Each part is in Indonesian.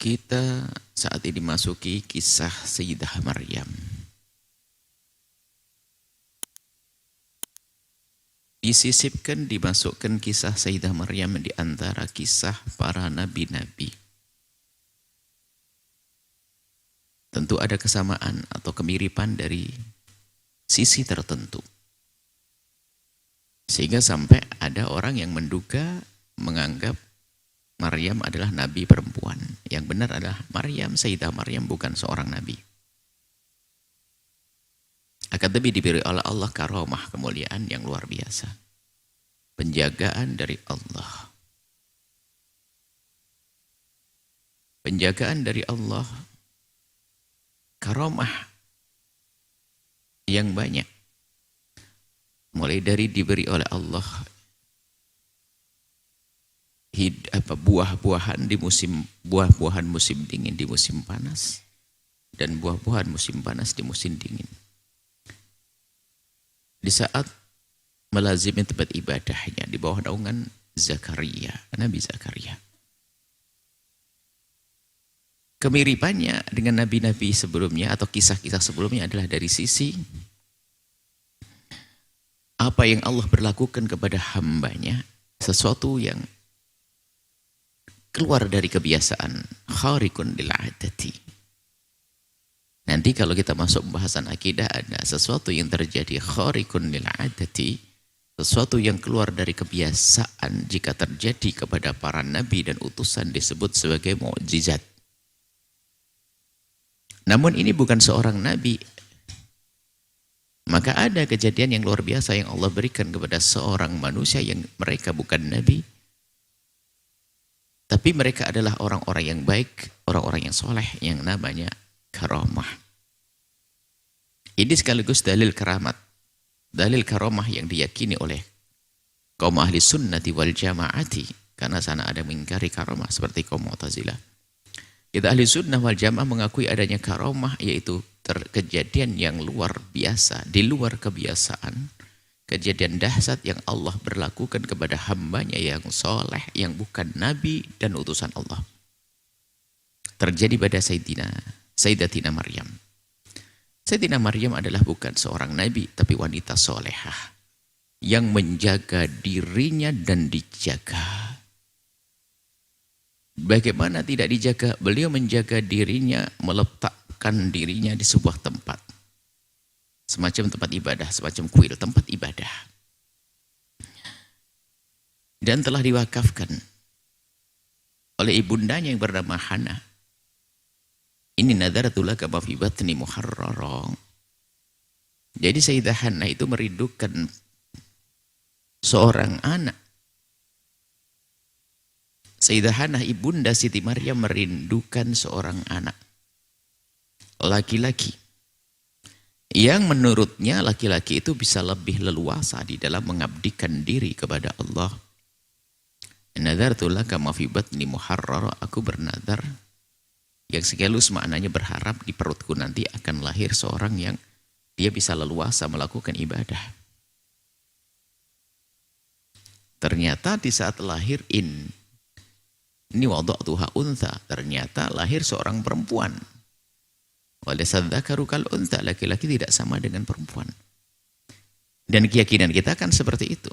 Kita saat ini masuki kisah Sayyidah Maryam. Disisipkan, dimasukkan kisah Sayyidah Maryam di antara kisah para nabi-nabi. Tentu ada kesamaan atau kemiripan dari sisi tertentu. Sehingga sampai ada orang yang menduga, menganggap Maryam adalah nabi perempuan. Yang benar adalah Sayyidah Maryam bukan seorang nabi. Akan tetapi diberi oleh Allah karamah, kemuliaan yang luar biasa. Penjagaan dari Allah. Penjagaan dari Allah. Karamah yang banyak. Mulai dari diberi oleh Allah buah-buahan di buah-buahan musim dingin di musim panas, dan buah-buahan musim panas di musim dingin. Di saat melazimi tempat ibadahnya di bawah naungan Zakaria, Nabi Zakaria. Kemiripannya dengan nabi-nabi sebelumnya atau kisah-kisah sebelumnya adalah dari sisi apa yang Allah berlakukan kepada hambanya, sesuatu yang keluar dari kebiasaan, khariqun lil 'adati. Nanti kalau kita masuk pembahasan akidah, ada sesuatu yang terjadi khariqun lil 'adati, sesuatu yang keluar dari kebiasaan jika terjadi kepada para nabi dan utusan disebut sebagai mukjizat. Namun ini bukan seorang nabi. Maka ada kejadian yang luar biasa yang Allah berikan kepada seorang manusia yang mereka bukan nabi, tapi mereka adalah orang-orang yang baik, orang-orang yang soleh, yang namanya karamah. Ini sekaligus dalil karamat, dalil karamah yang diyakini oleh kaum ahli sunnati wal jamaati, karena sana ada mengingkari karamah seperti kaum Mu'tazilah. Kita ahli sunnah wal jamaah mengakui adanya karamah, yaitu kejadian yang luar biasa, di luar kebiasaan, kejadian dahsyat yang Allah berlakukan kepada hambanya yang soleh, yang bukan nabi dan utusan Allah. Terjadi pada Sayyidatina Maryam. Sayyidatina Maryam adalah bukan seorang nabi, tapi wanita solehah yang menjaga dirinya dan dijaga. Bagaimana tidak dijaga? Beliau menjaga dirinya, meletakkan dirinya di sebuah tempat. Semacam tempat ibadah, semacam kuil, tempat ibadah. Dan telah diwakafkan oleh ibundanya yang bernama Hana. Ini nadaratul laka ma fi batni muharrara. Jadi Sayyidah Hana itu merindukan seorang anak. Sayyidah Hana, ibunda Siti Maryam, merindukan seorang anak laki-laki yang menurutnya laki-laki itu bisa lebih leluasa di dalam mengabdikan diri kepada Allah. Nadartu laka ma fi batni muharrara, aku bernadar, yang sekaligus maknanya berharap di perutku nanti akan lahir seorang yang dia bisa leluasa melakukan ibadah. Ternyata di saat lahir ini wada'tuha untha, ternyata lahir seorang perempuan. Walaysa dzakaru kal untha, laki-laki tidak sama dengan perempuan. Dan keyakinan kita kan seperti itu.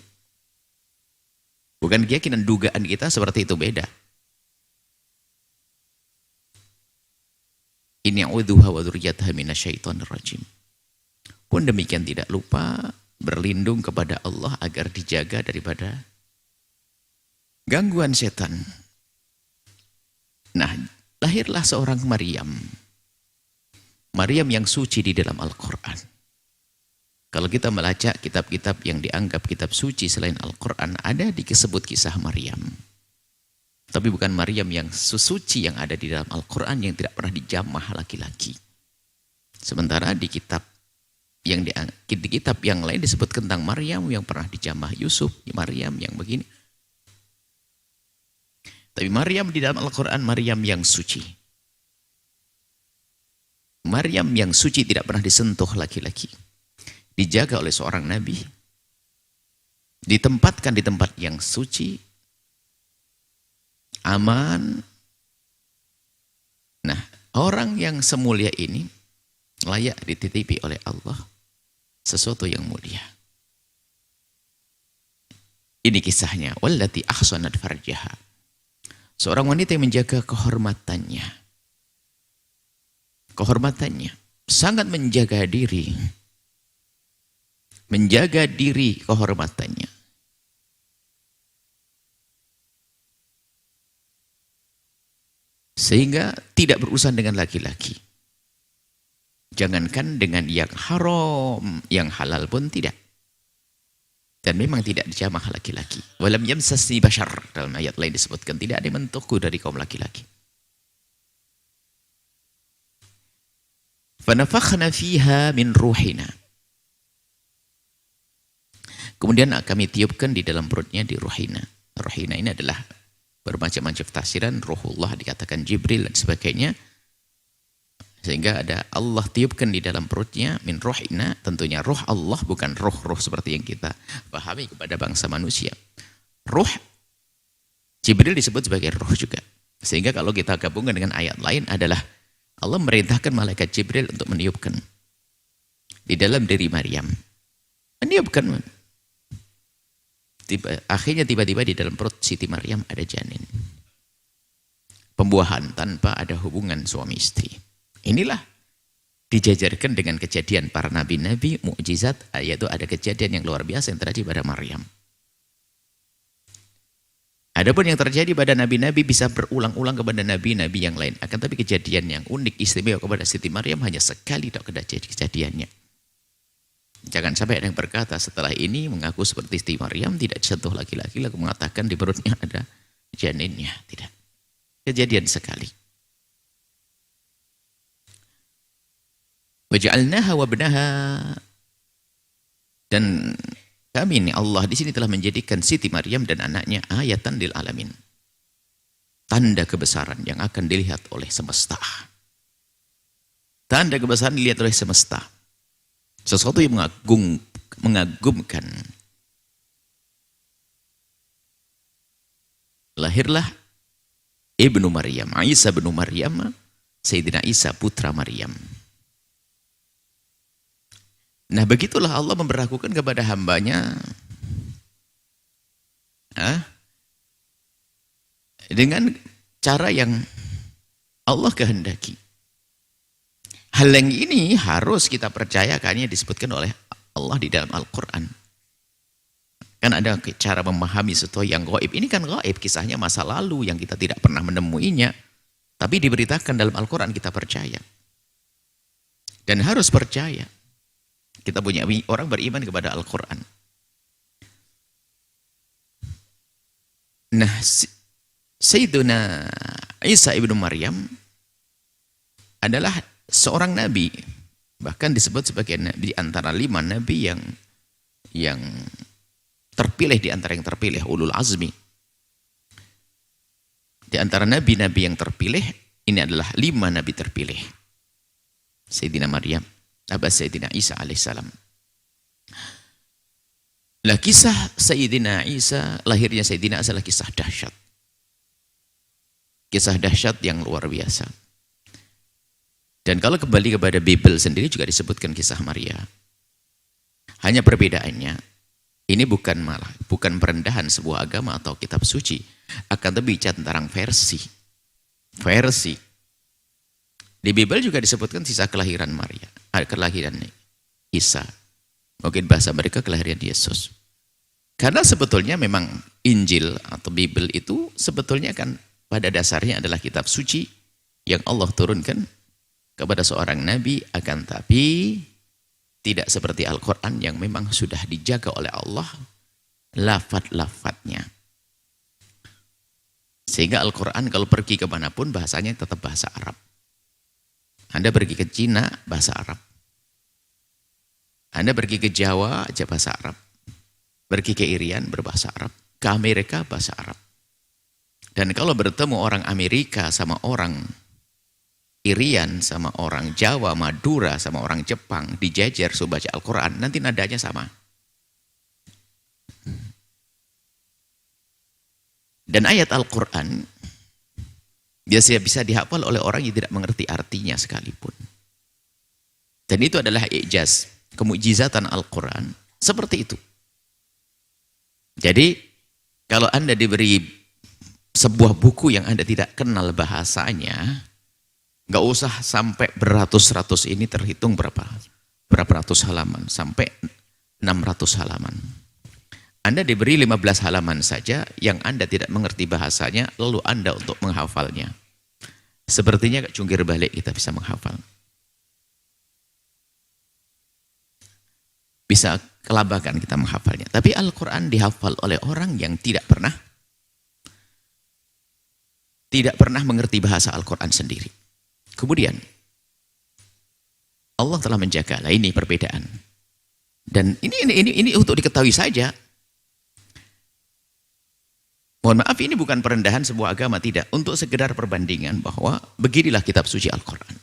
Bukan keyakinan, dugaan kita seperti itu, beda. Inni a'udzuha wa dzurriyyataha minasyaitonir rajim. Pun demikian tidak lupa berlindung kepada Allah agar dijaga daripada gangguan setan. Nah, lahirlah seorang Maryam. Maryam yang suci di dalam Al-Quran. Kalau kita melacak kitab-kitab yang dianggap kitab suci selain Al-Quran, ada disebut kisah Maryam. Tapi bukan Maryam yang suci yang ada di dalam Al-Quran, yang tidak pernah dijamah laki-laki. Sementara di kitab yang lain disebut tentang Maryam yang pernah dijamah Yusuf, Maryam yang begini. Tapi Maryam di dalam Al-Quran, Maryam yang suci. Maryam yang suci, tidak pernah disentuh laki-laki. Dijaga oleh seorang nabi. Ditempatkan di tempat yang suci. Aman. orang yang semulia ini layak dititipi oleh Allah sesuatu yang mulia. Ini kisahnya, wallati ahsanat farjaha. Seorang wanita yang menjaga kehormatannya. Kehormatannya, sangat menjaga diri. Menjaga diri kehormatannya. Sehingga tidak berurusan dengan laki-laki. Jangankan dengan yang haram, yang halal pun tidak. Dan memang tidak dijamah laki-laki. Walam yamsasni bashar, dalam ayat lain disebutkan tidak ada yang menyentuhku dari kaum laki-laki. Fanafakhna fiha min ruhina. Kemudian kami tiupkan di dalam perutnya di ruhina. Ruhina ini adalah bermacam-macam tafsiran, ruhullah dikatakan Jibril dan sebagainya. Sehingga ada Allah tiupkan di dalam perutnya min ruhina, tentunya ruh Allah bukan ruh-ruh seperti yang kita pahami kepada bangsa manusia. Ruh Jibril disebut sebagai ruh juga. Sehingga kalau kita gabungkan dengan ayat lain adalah Allah merintahkan malaikat Jibril untuk meniupkan di dalam diri Maryam. Meniupkan. Akhirnya tiba-tiba di dalam perut Siti Maryam ada janin. Pembuahan tanpa ada hubungan suami istri. Inilah dijajarkan dengan kejadian para nabi-nabi, mukjizat, yaitu ada kejadian yang luar biasa yang terjadi pada Maryam. Adapun yang terjadi pada nabi-nabi bisa berulang-ulang kepada nabi-nabi yang lain. Akan tapi kejadian yang unik, istimewa kepada Siti Maryam hanya sekali kejadiannya. Jangan sampai ada yang berkata setelah ini mengaku seperti Siti Maryam, tidak disentuh laki-laki, lalu mengatakan di perutnya ada janinnya. Tidak. Kejadian sekali. Waja'alnaha wabnaha, dan kami ini Allah di sini telah menjadikan Siti Maryam dan anaknya ayatan lil alamin. Tanda kebesaran yang akan dilihat oleh semesta. Tanda kebesaran dilihat oleh semesta. Sesuatu yang mengagumkan. Lahirlah Ibnu Maryam, Isa bin Maryam, Sayyidina Isa putra Maryam. Nah begitulah Allah memberlakukan kepada hambanya dengan cara yang Allah kehendaki. Hal yang ini harus kita percaya karena disebutkan oleh Allah di dalam Al-Quran. Kan ada cara memahami sesuatu yang gaib. Ini kan gaib, kisahnya masa lalu yang kita tidak pernah menemuinya. Tapi diberitakan dalam Al-Quran, kita percaya. Dan harus percaya. Kita punya orang beriman kepada Al-Quran. Nah, Sayyiduna Isa ibnu Maryam adalah seorang nabi. Bahkan disebut sebagai nabi di antara 5 nabi yang terpilih, di antara yang terpilih, ulul azmi. Di antara nabi-nabi yang terpilih, ini adalah 5 nabi terpilih. Sayyidina Maryam, Sayyidina Isa alaihissalam. Lah kisah Sayyidina Isa, lahirnya Sayyidina Isa adalah kisah dahsyat. Kisah dahsyat yang luar biasa. Dan kalau kembali kepada Bible sendiri juga disebutkan kisah Maria. Hanya perbedaannya, ini bukan perendahan sebuah agama atau kitab suci, akan tapi tentang versi. Di Bible juga disebutkan kisah kelahiran Maria, kelahiran Isa. Mungkin bahasa mereka kelahiran Yesus. Karena sebetulnya memang Injil atau Bible itu sebetulnya kan pada dasarnya adalah kitab suci yang Allah turunkan kepada seorang nabi, akan tapi tidak seperti Al-Quran yang memang sudah dijaga oleh Allah lafaz-lafaznya. Sehingga Al-Quran kalau pergi kemanapun bahasanya tetap bahasa Arab. Anda pergi ke Cina, bahasa Arab. Anda pergi ke Jawa, aja bahasa Arab. Pergi ke Irian, berbahasa Arab. Ke Amerika, bahasa Arab. Dan kalau bertemu orang Amerika sama orang Irian, sama orang Jawa, Madura, sama orang Jepang, dijajar suruh baca Al-Quran, nanti nadanya sama. Dan ayat Al-Quran Biasanya bisa dihafal oleh orang yang tidak mengerti artinya sekalipun. Dan itu adalah i'jaz, kemukjizatan Al-Quran. Seperti itu. Jadi, kalau Anda diberi sebuah buku yang Anda tidak kenal bahasanya, nggak usah sampai beratus-ratus, ini terhitung berapa ratus halaman, sampai 600 halaman. Anda diberi 15 halaman saja yang Anda tidak mengerti bahasanya, lalu Anda untuk menghafalnya. Sepertinya cungkir balik kita bisa menghafal. Bisa kelabakan kita menghafalnya. Tapi Al-Quran dihafal oleh orang yang tidak pernah mengerti bahasa Al-Quran sendiri. Kemudian, Allah telah menjaga. Nah, ini perbedaan. Dan ini untuk diketahui saja. Mohon maaf, ini bukan perendahan sebuah agama, tidak. Untuk sekedar perbandingan bahwa beginilah kitab suci Al-Quran.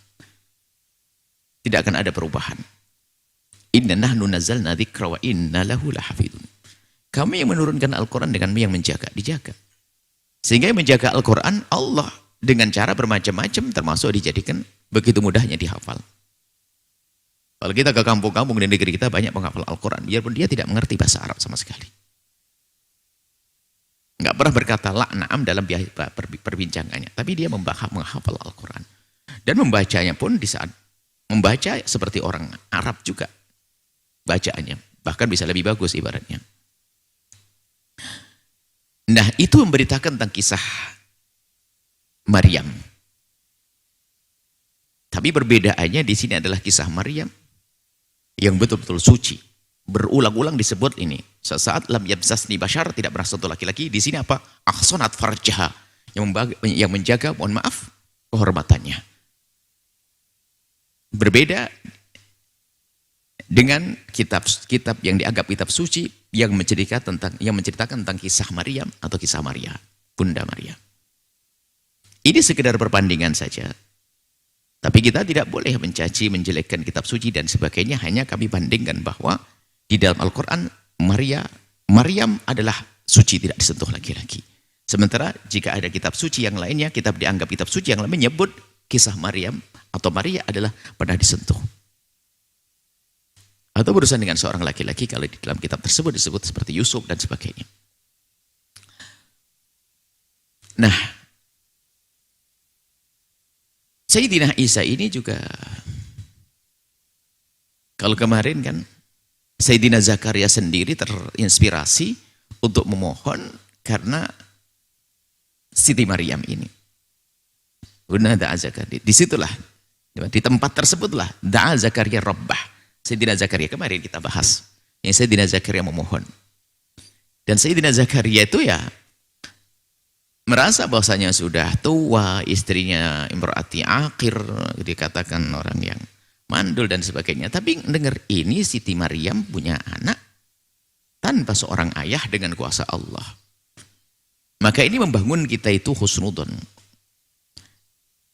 Tidak akan ada perubahan. Inna nahnu nazzalna dzikra wa inna lahu lahafidun. Kami yang menurunkan Al-Quran dengan yang menjaga, dijaga. Sehingga yang menjaga Al-Quran, Allah dengan cara bermacam-macam, termasuk dijadikan begitu mudahnya dihafal. Kalau kita ke kampung-kampung di negeri kita banyak penghafal Al-Quran, biarpun dia tidak mengerti bahasa Arab sama sekali. Nggak pernah berkata na'am dalam perbincangannya, tapi dia menghafal Al-Quran. Dan membacanya pun di saat membaca seperti orang Arab juga bacaannya, bahkan bisa lebih bagus ibaratnya. Nah, itu memberitakan tentang kisah Maryam. Tapi perbedaannya di sini adalah kisah Maryam yang betul-betul suci. Berulang-ulang disebut ini. Sesaat lam yabsasni bashar, tidak pernah sentuh laki-laki. Di sini apa? Ahsanat farjaha, yang menjaga, mohon maaf, kehormatannya. Berbeda dengan kitab yang dianggap kitab suci yang menceritakan tentang kisah Maryam atau kisah Maria, Bunda Maria. Ini sekedar perbandingan saja. Tapi kita tidak boleh mencaci, menjelekkan kitab suci dan sebagainya. Hanya kami bandingkan bahwa di dalam Al-Quran, Maryam adalah suci, tidak disentuh laki-laki. Sementara jika ada kitab suci yang lainnya, kitab dianggap kitab suci yang lain menyebut kisah Maryam atau Maria adalah pernah disentuh. Atau berurusan dengan seorang laki-laki kalau di dalam kitab tersebut disebut seperti Yusuf dan sebagainya. Nah, Sayyidina Isa ini juga, kalau kemarin kan Sayyidina Zakaria sendiri terinspirasi untuk memohon karena Siti Maryam ini. Bunda da'a Zakaria. Disitulah, di tempat tersebutlah da'a Zakaria Rabbah. Sayyidina Zakaria kemarin kita bahas. Yang Sayyidina Zakaria memohon. Dan Sayyidina Zakaria itu ya merasa bahwasanya sudah tua, istrinya imraati akhir, dikatakan orang yang mandul dan sebagainya. Tapi dengar ini Siti Maryam punya anak tanpa seorang ayah dengan kuasa Allah. Maka ini membangun kita itu husnudon.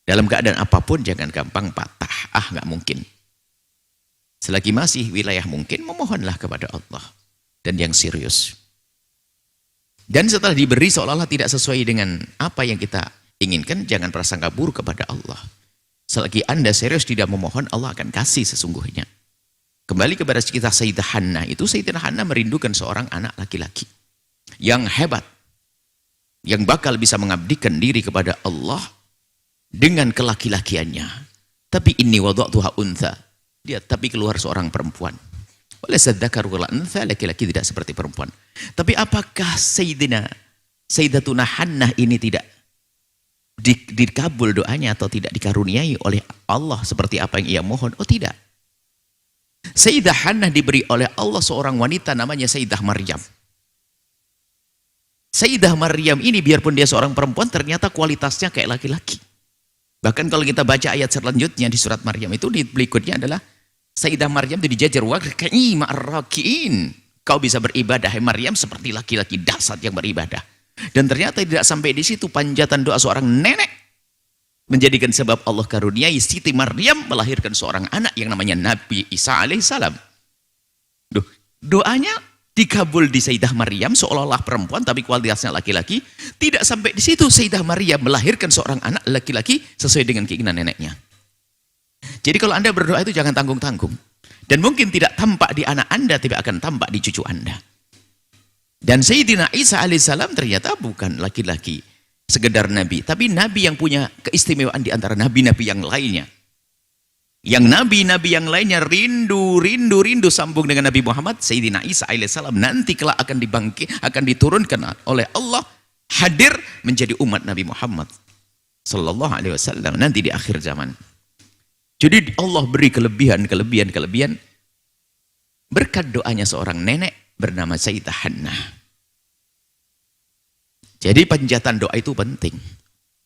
Dalam keadaan apapun jangan gampang patah. Nggak mungkin. Selagi masih wilayah mungkin, memohonlah kepada Allah. Dan yang serius. Dan setelah diberi seolah-olah tidak sesuai dengan apa yang kita inginkan, jangan prasangka buruk kepada Allah. Selagi Anda serius tidak memohon, Allah akan kasih sesungguhnya. Kembali kepada kisah Sayyidah Hannah itu, Sayyidah Hannah merindukan seorang anak laki-laki yang hebat, yang bakal bisa mengabdikan diri kepada Allah dengan kelaki-lakiannya. Tapi inni wada'tuha untha, dia tapi keluar seorang perempuan. Oleh sadzakar wal untha, laki-laki tidak seperti perempuan. Tapi apakah Sayyidatuna Hannah ini tidak dikabul doanya atau tidak dikaruniai oleh Allah seperti apa yang ia mohon? Oh tidak. Sayyidah Hannah diberi oleh Allah seorang wanita namanya Sayyidah Maryam. Sayyidah Maryam ini biarpun dia seorang perempuan ternyata kualitasnya kayak laki-laki. Bahkan kalau kita baca ayat selanjutnya di surat Maryam itu di berikutnya adalah Sayyidah Maryam itu dijajar warka'i ma'arraki'in. Kau bisa beribadah hai Maryam seperti laki-laki dasar yang beribadah. Dan ternyata tidak sampai di situ, panjatan doa seorang nenek menjadikan sebab Allah karuniai Siti Maryam melahirkan seorang anak yang namanya Nabi Isa alaihissalam. Doanya Dikabul di Sayyidah Maryam seolah-olah perempuan tapi kualitasnya laki-laki. Tidak sampai di situ, Sayyidah Maryam melahirkan seorang anak laki-laki sesuai dengan keinginan neneknya. Jadi kalau Anda berdoa itu jangan tanggung-tanggung. Dan mungkin tidak tampak di anak Anda, tapi akan tampak di cucu Anda. Dan Sayyidina Isa alaihissalam ternyata bukan laki-laki sekedar nabi, tapi nabi yang punya keistimewaan di antara nabi-nabi yang lainnya. Yang nabi-nabi yang lainnya rindu sambung dengan Nabi Muhammad. Sayyidina Isa alaihissalam nanti kelak akan akan diturunkan oleh Allah, hadir menjadi umat Nabi Muhammad sallallahu alaihi wasallam nanti di akhir zaman. Jadi Allah beri kelebihan berkat doanya seorang nenek bernama Sayyidah Hannah. Jadi panjatan doa itu penting.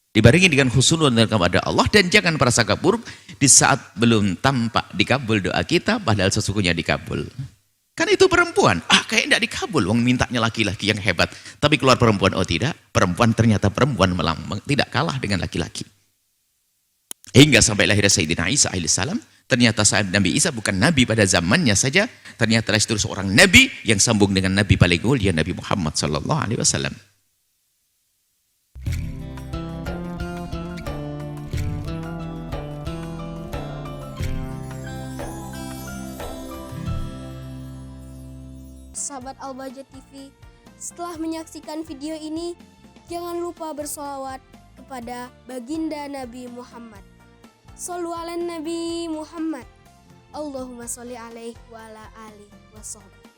Dibarengi dengan husnul kepada Allah, dan jangan prasangka buruk di saat belum tampak dikabul doa kita padahal sesungguhnya dikabul. Kan itu perempuan, kayak tidak dikabul, wong mintanya laki-laki yang hebat, tapi keluar perempuan, oh tidak, perempuan ternyata perempuan melambang, tidak kalah dengan laki-laki. Hingga sampai lahir Sayyidina Isa alaihissalam, ternyata saat Nabi Isa bukan nabi pada zamannya saja, ternyata itu seorang nabi yang sambung dengan nabi paling mulia Nabi Muhammad sallallahu alaihi wasallam. Sahabat Al-Bahjah TV, setelah menyaksikan video ini, jangan lupa bersolawat kepada baginda Nabi Muhammad. Shollu ala Nabi Muhammad. Allahumma sholli alaihi wa ala alihi wa sahbihi.